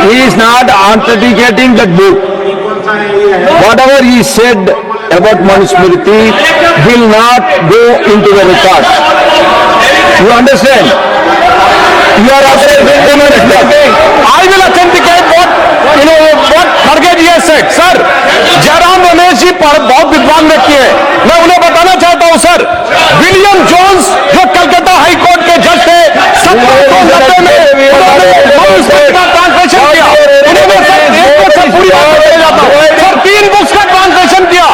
he is not authenticating that book. Whatever he said about Manusmriti will not go into the record. You understand? You are authenticating. I will authenticate what Kharge ji has said. Sir, Jairam Ramesh ji बहुत विद्वान व्यक्ति है, मैं उन्हें बताना चाहता हूं sir, William Jones जो कलकत्ता हाई कोर्ट के जज थे, 1790 में उन्होंने ट्रांसलेशन किया, उन्होंने सर पूरी बात बताया जाता हूं सर, 3 बुक्स का ट्रांसलेशन किया,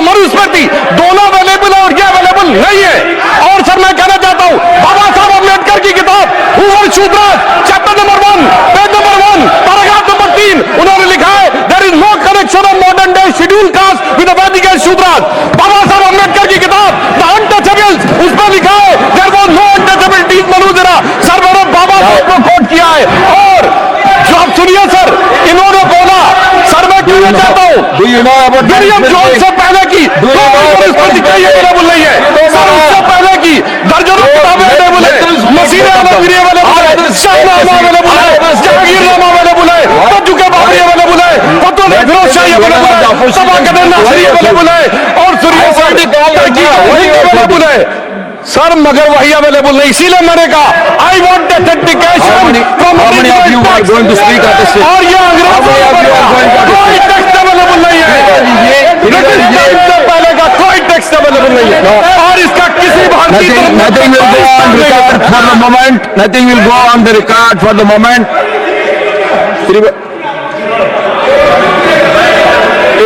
मनुस्मृति दोनों अवेलेबल है और ये अवेलेबल नहीं है। और सर मैं कहना चाहता हूं बाबा साहब अम्बेडकर की किताब ऊपर Shudras chapter number 1 page number 1 paragraph number 3 उन्होंने लिखा है there is no connection of modern day schedule caste with the Vedic age Shudras. Baba Saheb Ambedkar की किताब द अनटचेबल्स उस पर लिखा है देयर वाज नो अनटचेबिलिटी मनुजरा। सर मैंने बाबा साहब को कोट किया है। और जो आप सुनिए सर, इन्होंने बोला सर मैं कहना चाहता हूं विलियम जोन्स से पहले की अवेलेबल नहीं है सर, उससे पहले की दर्जनों किताबें अवेलेबल है, मसीह अवेलेबल है, शाहनामा अवेलेबल है, जहांगीरनामा अवेलेबल है, तजुके बाबरी अवेलेबल है, फतुल फिरोजशाही अवेलेबल है, तबाकत नासिरी अवेलेबल है और सूर्य अवेलेबल है सर, मगर वही अवेलेबल नहीं। इसीलिए मैंने कहा आई वॉन्ट ऑथेंटिकेशन फ्रॉम और ये कोई टेक्स्ट अवेलेबल नहीं है, पहले का कोई टेक्स्ट अवेलेबल नहीं है और इसका किसी भारतीय nothing will go on record for the moment. Nothing will go on the record for the moment.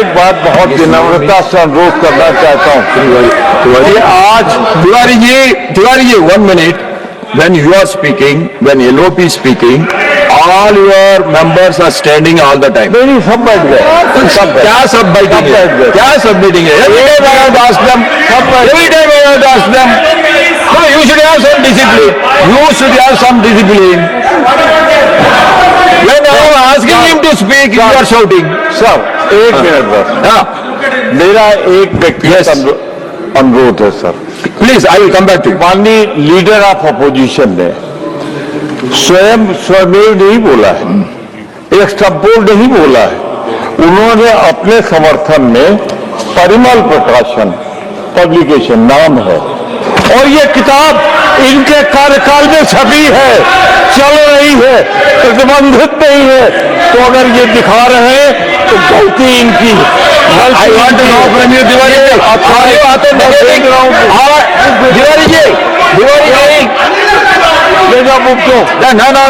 एक बात बहुत विनम्रता से अनुरोध करना चाहता हूँ कि आज Tiwari ji 1 minute. When you are speaking, when LOP is speaking, all your members are standing all the time. नहीं सब बैठ गए, क्या सब बैठेंगे? क्या सब बैठेंगे? Every time I have to ask them. Every time I have to ask them. No, you should have some discipline. You should have some discipline. When I am asking him to speak, you are shouting. Sir एक minute बस, हाँ, मेरा एक व्यक्तिगत अनुरोध है sir, please, I will come back to you. माननीय leader of opposition ने स्वयं नहीं बोला है, एक शब्द नहीं बोला है, उन्होंने अपने समर्थन में परिमल प्रकाशन पब्लिकेशन नाम है और ये किताब इनके कार्यकाल में छपी है, चल रही है, प्रतिबंधित नहीं है, तो अगर ये दिखा रहे हैं तो गलती इनकी। I want to know from you, Tiwari ji. Are you authenticating? Tiwari ji. मेरा बुक तो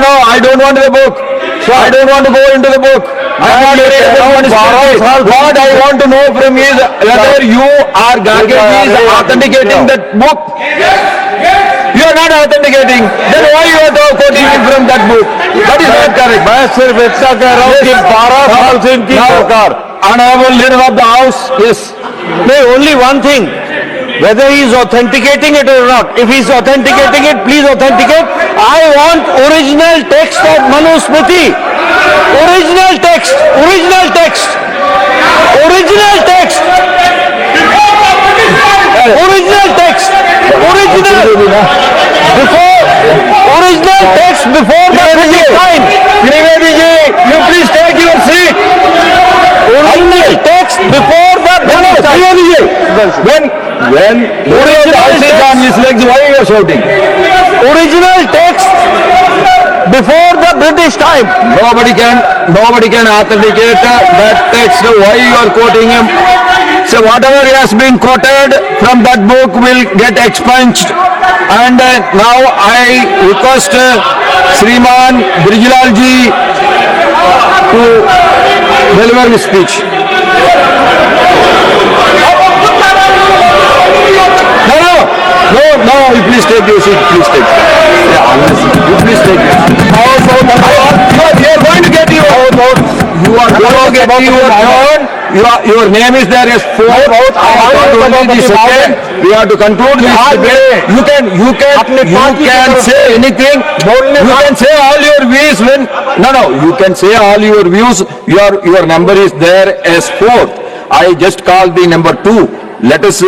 No. I don't want the book. So I don't want to go into the book. What I want to know from you is whether you are Ganges is authenticating that book. You are not authenticating. Then why you are quoting from that book? That is not correct. मैं सिर्फ इतना कह रहा हूँ कि 12 साल से इनकी सरकार। Honorable leader of the house, yes. No, only one thing, whether he is authenticating it or not. If he is authenticating it, please authenticate. I want original text of Manusmriti. Original text. Original text. Original text. Original text. Original. Before. Original text before the British time. Trivedi ji, you please take your seat. Original text before the British time. When original text on his legs, why you are shouting? Original text before the British time. Nobody can authenticate that text. Why you are quoting him? So whatever has been quoted from that book will get expunged. And now I request Sriman Brijlal ji to deliver his speech. No, you please take your seat, please take. Yeah, you please take it. You are going to get your vote. You are going to get your turn. Your name is there as 4 votes. I have only the second. We have to conclude this debate. You can say anything. You can say all your views when. No. You can say all your views. Your number is there as 4th. I just called the number 2. Let us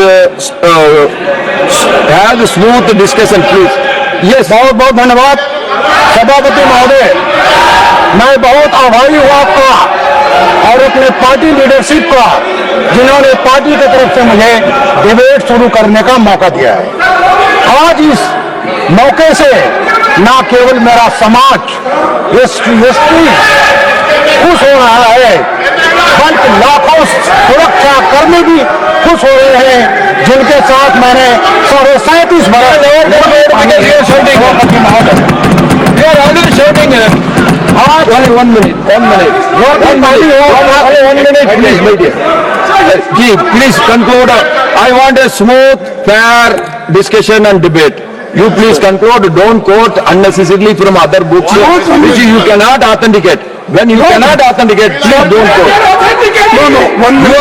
have a smooth discussion, please. Yes, बहुत बहुत धन्यवाद। सभापति महोदय, मैं बहुत आभारी हूँ आपका और अपने पार्टी लीडरशिप का, जिन्होंने पार्टी की तरफ से मुझे डिबेट शुरू करने का मौका दिया है। आज इस मौके से न केवल मेरा समाज एसटी खुश हो रहा है, बल्कि लाखों सुरक्षा कर्मी भी खुश हो रहे हैं, जिनके साथ मैंने 37 Please conclude. I want a smooth, fair discussion and debate. You please conclude. Don't quote unnecessarily from other books which you cannot authenticate. When you cannot authenticate, please don't quote. You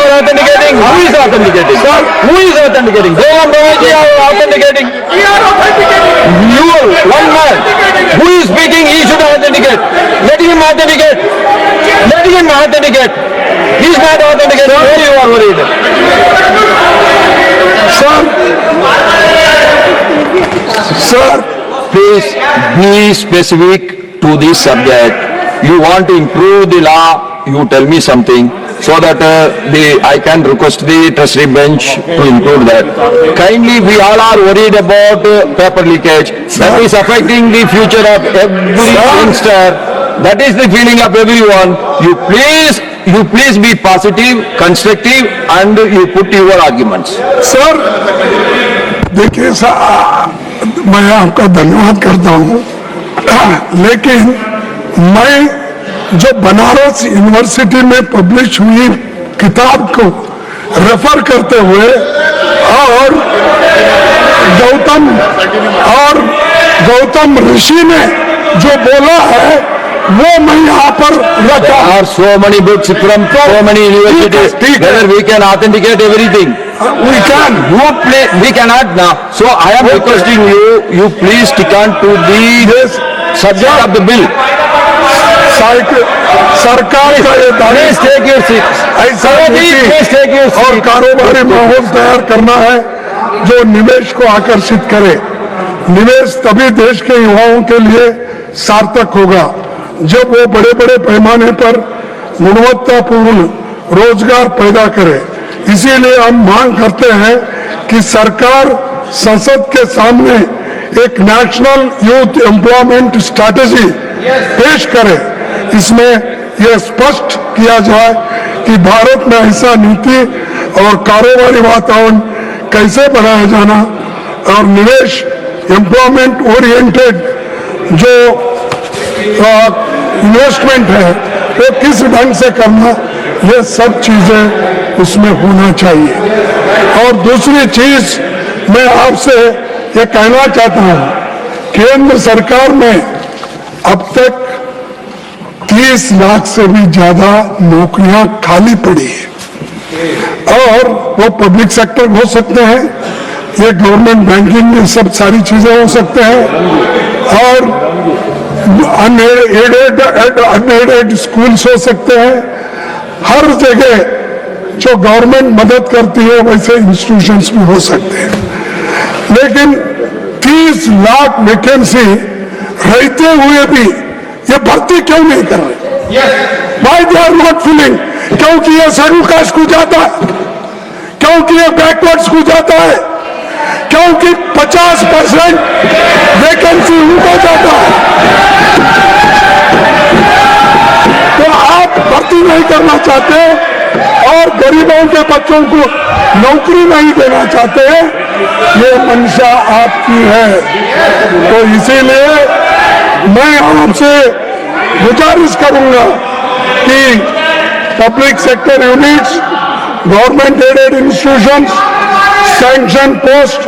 are authenticating. Who is authenticating? Who is authenticating? Devan Bhaveji are authenticating. You are one man. Who is speaking? He should authenticate. Let him authenticate. Let him authenticate. He is not authenticating. Why you are worried? Sir, please be specific to this subject. You want to improve the law, you tell me something so that I can request the treasury bench to include that. Kindly, we all are worried about paper leakage. That is affecting the future of every youngster. That is the feeling of everyone. You please be positive, constructive, and you put your arguments. Sir देखिए मैं आपका धन्यवाद करता हूँ, लेकिन मैं जो Banaras university में पब्लिश हुई किताब को रेफर करते हुए और गौतम ऋषि ने जो बोला है वो मैं यहाँ पर रखा। There are so many books from so many universities. Whether we can authenticate everything. We can. We cannot now. So I am requesting you please stick on to the subject of the bill. सरकार का ये Please take your seat. Please take your और seat. कारोबारी माहौल तैयार करना है जो निवेश को आकर्षित करे। निवेश तभी देश के युवाओं के लिए सार्थक होगा जब वो बड़े बड़े पैमाने पर गुणवत्तापूर्ण रोजगार पैदा करे। इसीलिए हम मांग करते हैं कि सरकार संसद के सामने एक नेशनल यूथ एम्प्लॉयमेंट स्ट्रैटेजी पेश करे। इसमें यह स्पष्ट किया जाए कि भारत में ऐसा नीति और कारोबारी वातावरण कैसे बनाया जाना और निवेश एम्प्लॉयमेंट ओरिएंटेड जो इन्वेस्टमेंट है वो किस ढंग से करना, ये सब चीजें उसमें होना चाहिए। और दूसरी चीज मैं आपसे ये कहना चाहता हूं, केंद्र सरकार में अब तक 30 लाख से भी ज्यादा नौकरियां खाली पड़ी है और वो पब्लिक सेक्टर हो सकते हैं, ये गवर्नमेंट बैंकिंग में सब सारी चीजें हो सकते हैं और अनएडेड स्कूल्स हो सकते हैं। हर जगह जो गवर्नमेंट मदद करती है वैसे इंस्टीट्यूशंस भी हो सकते हैं। लेकिन 30 लाख वैकेंसी रहते हुए भी ये भर्ती क्यों नहीं कर रहे? Why they are not filling? क्योंकि ये शेड्यूल कास्ट को जाता है, क्योंकि ये बैकवर्ड्स को जाता है, क्योंकि 50% वैकेंसी उनको जाता है। तो आप भर्ती नहीं करना चाहते और गरीबों के बच्चों को नौकरी नहीं देना चाहते, ये मंशा आपकी है। तो इसीलिए मैं आपसे गुजारिश करूंगा कि public sector units, government aided institutions, sanction post